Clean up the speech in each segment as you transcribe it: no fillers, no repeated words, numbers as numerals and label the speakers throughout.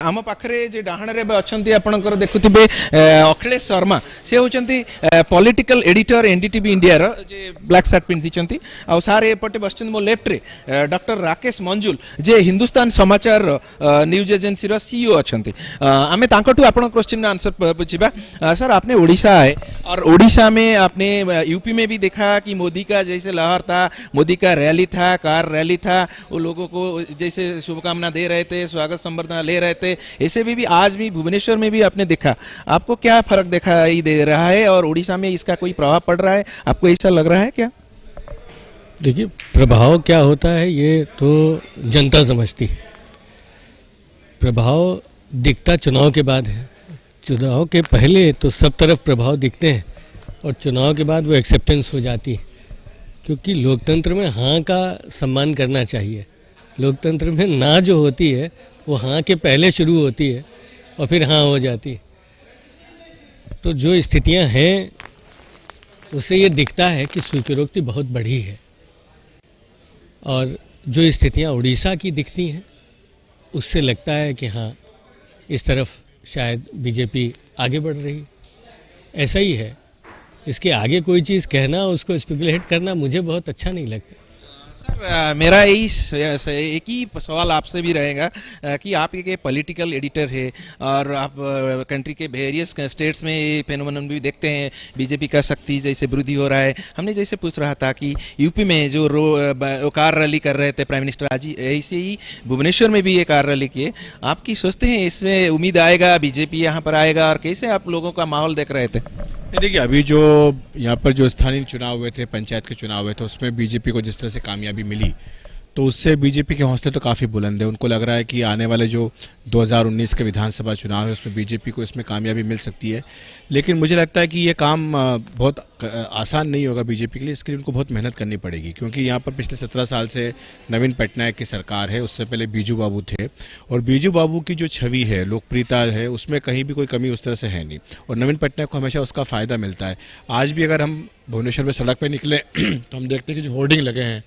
Speaker 1: आम पाखे जे डाहाणे अच्छा आपंकर देखुवे अखिलेश शर्मा से होती पॉलिटिकल एडिटर एनडीटीवी इंडिया जे ब्लैक सार्ट पिंधि आ सार एपटे बस मो लेफ्ट डॉक्टर राकेश मंजुल जे हिंदुस्तान समाचार न्यूज एजेंसी सीईओ अच्छा आम आपन क्वेश्चन आंसर पूछा। सर आपने उड़ीसा आए और उड़ीसा में आपने यूपी में भी देखा कि मोदी का जैसे लहर था, मोदी का रैली था, कार रैली था, वो लोगों को जैसे शुभकामना दे रहे थे, स्वागत संबर्धना ले रहे थे, ऐसे भी आज भी भुवनेश्वर में भी आपने देखा। आपको क्या फर्क दिखाई दे रहा है और उड़ीसा में इसका कोई प्रभाव पड़ रहा है, आपको ऐसा लग रहा है क्या?
Speaker 2: देखिए, प्रभाव क्या होता है ये तो जनता समझती है। प्रभाव दिखता चुनाव के बाद है। चुनाव के पहले तो सब तरफ प्रभाव दिखते हैं और चुनाव के बाद वो एक्सेप्टेंस हो जाती है, क्योंकि लोकतंत्र में हाँ का सम्मान करना चाहिए। लोकतंत्र में ना जो होती है वो हाँ के पहले शुरू होती है और फिर हाँ हो जाती है। तो जो स्थितियां हैं उससे ये दिखता है कि स्वीकारोक्ति बहुत बढ़ी है और जो स्थितियां उड़ीसा की दिखती हैं उससे लगता है कि हाँ इस तरफ शायद बीजेपी आगे बढ़ रही है। ऐसा ही है, इसके आगे कोई चीज़ कहना, उसको स्पेकुलेट करना मुझे बहुत अच्छा नहीं लगता।
Speaker 1: सर मेरा एक ही सवाल आपसे भी रहेगा कि आप एक पॉलिटिकल एडिटर है और आप कंट्री के वेरियस स्टेट्स में ये फेनोमेनन भी देखते हैं, बीजेपी का शक्ति जैसे वृद्धि हो रहा है। हमने जैसे पूछ रहा था कि यूपी में जो कार रैली कर रहे थे प्राइम मिनिस्टर, आज ऐसे ही भुवनेश्वर में भी ये कार रैली किए। आप की सोचते हैं इसमें उम्मीद आएगा, बीजेपी यहाँ पर आएगा, और कैसे आप लोगों का माहौल देख रहे थे?
Speaker 3: देखिए, अभी जो यहाँ पर जो स्थानीय चुनाव हुए थे, पंचायत के चुनाव हुए थे, उसमें बीजेपी को जिस तरह से कामयाबी मिली तो उससे बीजेपी के हौसले तो काफ़ी बुलंद है। उनको लग रहा है कि आने वाले जो 2019 के विधानसभा चुनाव है उसमें बीजेपी को इसमें कामयाबी मिल सकती है। लेकिन मुझे लगता है कि ये काम बहुत आसान नहीं होगा बीजेपी के लिए। इसके लिए उनको बहुत मेहनत करनी पड़ेगी, क्योंकि यहाँ पर पिछले 17 साल से नवीन पटनायक की सरकार है, उससे पहले बीजू बाबू थे, और बीजू बाबू की जो छवि है, लोकप्रियता है, उसमें कहीं भी कोई कमी उस तरह से है नहीं, और नवीन पटनायक को हमेशा उसका फायदा मिलता है। आज भी अगर हम भुवनेश्वर में सड़क पर निकले तो हम देखते हैं कि जो होर्डिंग लगे हैं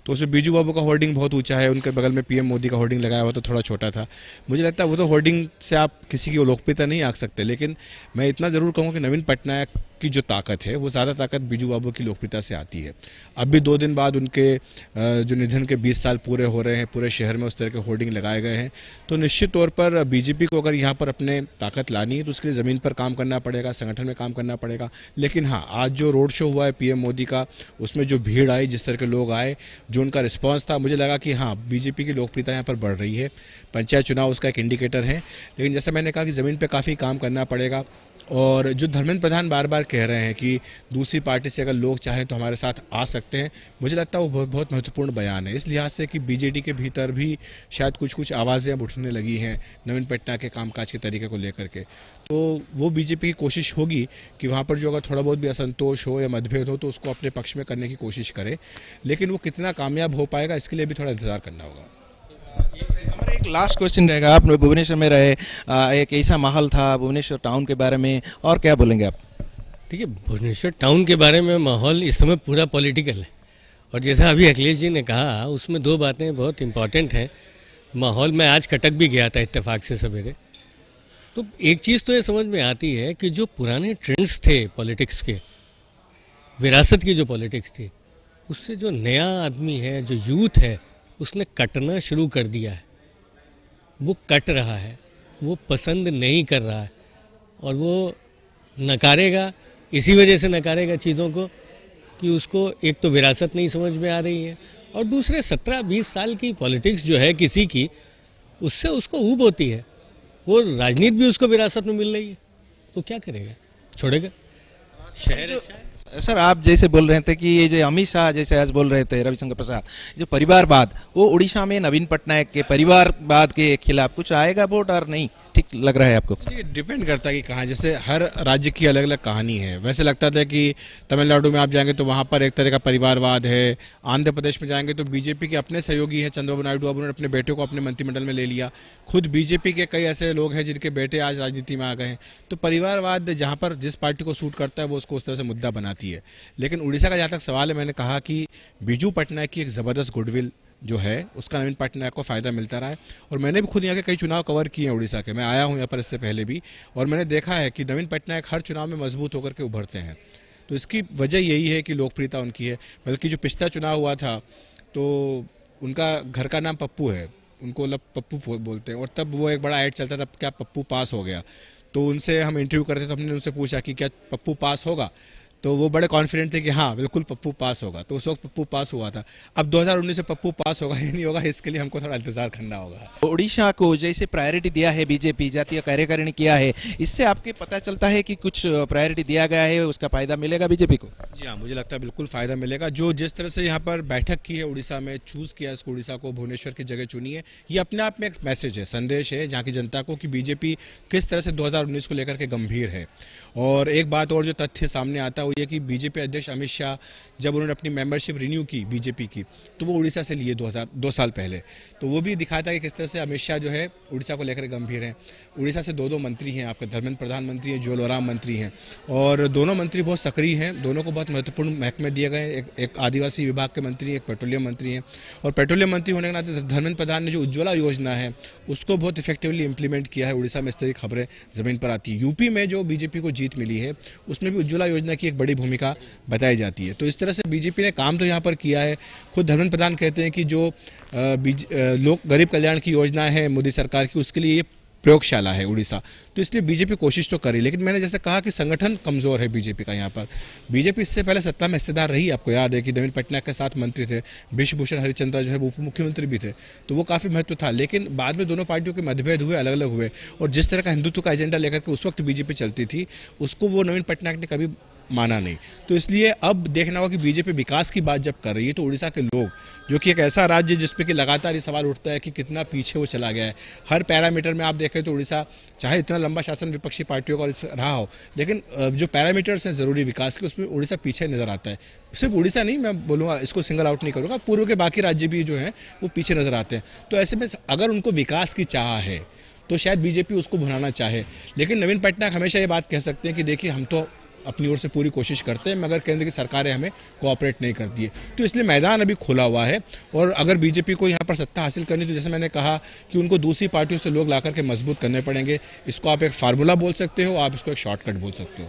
Speaker 3: तो उसमें बीजू बाबू का होर्डिंग बहुत ऊंचा है, उनके बगल में पीएम मोदी का होर्डिंग लगाया हुआ तो थोड़ा छोटा था। मुझे लगता है वो तो होर्डिंग से आप किसी की लोकप्रियता नहीं आंक सकते, लेकिन मैं इतना जरूर कहूँ कि नवीन पटनायक की जो ताकत है वो ज़्यादा ताकत बीजू बाबू की लोकप्रियता से आती है। अब भी 2 दिन बाद उनके जो निधन के 20 साल पूरे हो रहे हैं, पूरे शहर में उस तरह के होर्डिंग लगाए गए हैं, तो निश्चित तौर पर बीजेपी को अगर यहाँ पर अपने ताकत लानी है तो उसके लिए ज़मीन पर काम करना पड़ेगा, संगठन में काम करना पड़ेगा। लेकिन हाँ, आज जो रोड शो हुआ है पीएम मोदी का, उसमें जो भीड़ आई, जिस तरह के लोग आए, जो उनका रिस्पॉन्स था, मुझे लगा कि हाँ बीजेपी की लोकप्रियता यहाँ पर बढ़ रही है। पंचायत चुनाव उसका एक इंडिकेटर है, लेकिन जैसा मैंने कहा कि ज़मीन पर काफ़ी काम करना पड़ेगा। और जो धर्मेंद्र प्रधान बार बार कह रहे हैं कि दूसरी पार्टी से अगर लोग चाहें तो हमारे साथ आ सकते हैं, मुझे लगता है वो बहुत बहुत महत्वपूर्ण बयान है, इस लिहाज से कि बीजेडी के भीतर भी शायद कुछ आवाज़ें अब उठने लगी हैं नवीन पटनायक के कामकाज के तरीके को लेकर के। तो वो बीजेपी की कोशिश होगी कि वहाँ पर जो अगर थोड़ा बहुत भी असंतोष हो या मतभेद हो तो उसको अपने पक्ष में करने की कोशिश करे, लेकिन वो कितना कामयाब हो पाएगा इसके लिए भी थोड़ा इंतजार करना होगा।
Speaker 1: हमारा एक लास्ट क्वेश्चन रहेगा, आप भुवनेश्वर में रहे, एक ऐसा माहौल था भुवनेश्वर टाउन के बारे में, और क्या बोलेंगे आप?
Speaker 2: देखिए, भुवनेश्वर टाउन के बारे में माहौल इस समय पूरा पॉलिटिकल है, और जैसा अभी अखिलेश जी ने कहा उसमें 2 बातें बहुत इंपॉर्टेंट हैं। माहौल में आज कटक भी गया था इत्तेफाक से सवेरे, तो एक चीज़ तो ये समझ में आती है कि जो पुराने ट्रेंड्स थे पॉलिटिक्स के, विरासत की जो पॉलिटिक्स थी, उससे जो नया आदमी है, जो यूथ है, उसने कटना शुरू कर दिया है। वो कट रहा है, वो पसंद नहीं कर रहा है, और वो नकारेगा, इसी वजह से नकारेगा चीज़ों को कि उसको एक तो विरासत नहीं समझ में आ रही है, और दूसरे 17-20 साल की पॉलिटिक्स जो है किसी की, उससे उसको ऊब होती है। वो राजनीति भी उसको विरासत में मिल रही है, तो क्या करेगा, छोड़ेगा? शहर अच्छा है।
Speaker 1: सर आप जैसे बोल रहे थे कि ये जो अमित शाह जैसे आज बोल रहे थे, रविशंकर प्रसाद, जो परिवारवाद, वो उड़ीसा में नवीन पटनायक के परिवारवाद के खिलाफ कुछ आएगा वोट और नहीं, ठीक लग रहा है आपको?
Speaker 3: ये डिपेंड करता है कि कहाँ, जैसे हर राज्य की अलग अलग कहानी है। वैसे लगता था कि तमिलनाडु में आप जाएंगे तो वहाँ पर एक तरह का परिवारवाद है, आंध्र प्रदेश में जाएंगे तो बीजेपी के अपने सहयोगी है चंद्रबाबू नायडू, अब उन्होंने अपने बेटे को अपने मंत्रिमंडल में ले लिया। खुद बीजेपी के कई ऐसे लोग हैं जिनके बेटे आज राजनीति में आ गए हैं। तो परिवारवाद जहाँ पर जिस पार्टी को सूट करता है वो उसको उस तरह से मुद्दा बनाती है। लेकिन उड़ीसा का जहाँ तक सवाल है, मैंने कहा कि बीजू पटनायक की एक जबरदस्त गुडविल जो है उसका नवीन पटनायक को फायदा मिलता रहा है। और मैंने भी खुद यहाँ के कई चुनाव कवर किए हैं उड़ीसा के, मैं आया हूँ यहाँ पर इससे पहले भी, और मैंने देखा है कि नवीन पटनायक हर चुनाव में मजबूत होकर के उभरते हैं। तो इसकी वजह यही है कि लोकप्रियता उनकी है। बल्कि जो पिछला चुनाव हुआ था तो उनका घर का नाम पप्पू है, उनको पप्पू बोलते हैं, और तब वो एक बड़ा ऐड चलता था, क्या पप्पू पास हो गया। तो उनसे हम इंटरव्यू करते तो हमने उनसे पूछा कि क्या पप्पू पास होगा, तो वो बड़े कॉन्फिडेंट थे कि हाँ बिल्कुल पप्पू पास होगा। तो उस वक्त पप्पू पास हुआ था। अब 2019 में पप्पू पास होगा या नहीं होगा, इसके लिए हमको थोड़ा इंतजार करना होगा।
Speaker 1: उड़ीसा को जैसे प्रायोरिटी दिया है बीजेपी, जातीय कार्यकारिणी किया है, इससे आपके पता चलता है कि कुछ प्रायोरिटी दिया गया है, उसका फायदा मिलेगा बीजेपी को?
Speaker 3: जी हाँ, मुझे लगता है बिल्कुल फायदा मिलेगा। जो जिस तरह से यहाँ पर बैठक की है उड़ीसा में, चूज किया इसको, उड़ीसा को भुवनेश्वर की जगह चुनी है, ये अपने आप में एक मैसेज है, संदेश है जहाँ की जनता को कि बीजेपी किस तरह से 2019 को लेकर के गंभीर है। और एक बात और जो तथ्य सामने आता है वो ये कि बीजेपी अध्यक्ष अमित शाह जब उन्होंने अपनी मेंबरशिप रिन्यू की बीजेपी की, तो वो उड़ीसा से लिए 2 साल पहले। तो वो भी दिखाता है कि किस तरह से अमित शाह जो है उड़ीसा को लेकर गंभीर है। उड़ीसा से 2 मंत्री हैं, आपके धर्मेंद्र प्रधान मंत्री हैं, ज्वेल ओराम मंत्री हैं, और दोनों मंत्री बहुत सक्रिय हैं, दोनों को बहुत महत्वपूर्ण महकमे दिए गए। एक आदिवासी विभाग के मंत्री हैं, एक पेट्रोलियम मंत्री हैं। और पेट्रोलियम मंत्री होने के नाते धर्मेंद्र प्रधान ने जो उज्ज्वला योजना है उसको बहुत इफेक्टिवली इंप्लीमेंट किया है। उड़ीसा में इस तरह की खबरें जमीन पर आती है। यूपी में जो बीजेपी को जीत मिली है उसमें भी उज्ज्वला योजना की एक बड़ी भूमिका बताई जाती है। तो इस तरह से बीजेपी ने काम तो यहाँ पर किया है। खुद धर्मेंद्र प्रधान कहते हैं कि जो लोक गरीब कल्याण की योजना है मोदी सरकार की, उसके लिए ये प्रयोगशाला है उड़ीसा। तो इसलिए बीजेपी कोशिश तो करी, लेकिन मैंने जैसे कहा कि संगठन कमजोर है बीजेपी का। यहाँ पर बीजेपी इससे पहले सत्ता में हिस्सेदार रही, आपको याद है कि नवीन पटनायक के साथ मंत्री थे, विश्वभूषण हरिचंद्रा जो है वो उप मुख्यमंत्री भी थे, तो वो काफी महत्व था। लेकिन बाद में दोनों पार्टियों के मतभेद हुए, अलग अलग हुए, और जिस तरह का हिंदुत्व का एजेंडा लेकर के उस वक्त बीजेपी चलती थी उसको वो नवीन पटनायक ने कभी माना नहीं। तो इसलिए अब देखना होगा कि बीजेपी विकास की बात जब कर रही है तो उड़ीसा के लोग, जो कि एक ऐसा राज्य जिसपे कि लगातार ये सवाल उठता है कि कितना पीछे वो चला गया है, हर पैरामीटर में आप देखें तो उड़ीसा, चाहे इतना लंबा शासन विपक्षी पार्टियों का रहा हो, लेकिन जो पैरामीटर्स हैं जरूरी विकास के, उसमें उड़ीसा पीछे नजर आता है। सिर्फ उड़ीसा नहीं, मैं बोलूंगा, इसको सिंगल आउट नहीं करूंगा, पूर्व के बाकी राज्य भी जो है वो पीछे नजर आते हैं। तो ऐसे में अगर उनको विकास की चाह है तो शायद बीजेपी उसको भुनाना चाहे। लेकिन नवीन पटनायक हमेशा ये बात कह सकते हैं कि देखिए हम तो अपनी ओर से पूरी कोशिश करते हैं, मगर केंद्र की सरकारें हमें कोऑपरेट नहीं करती है। तो इसलिए मैदान अभी खुला हुआ है। और अगर बीजेपी को यहाँ पर सत्ता हासिल करनी, तो जैसे मैंने कहा कि उनको दूसरी पार्टियों से लोग ला करके मजबूत करने पड़ेंगे। इसको आप एक फार्मूला बोल सकते हो, आप इसको एक शॉर्टकट बोल सकते हो।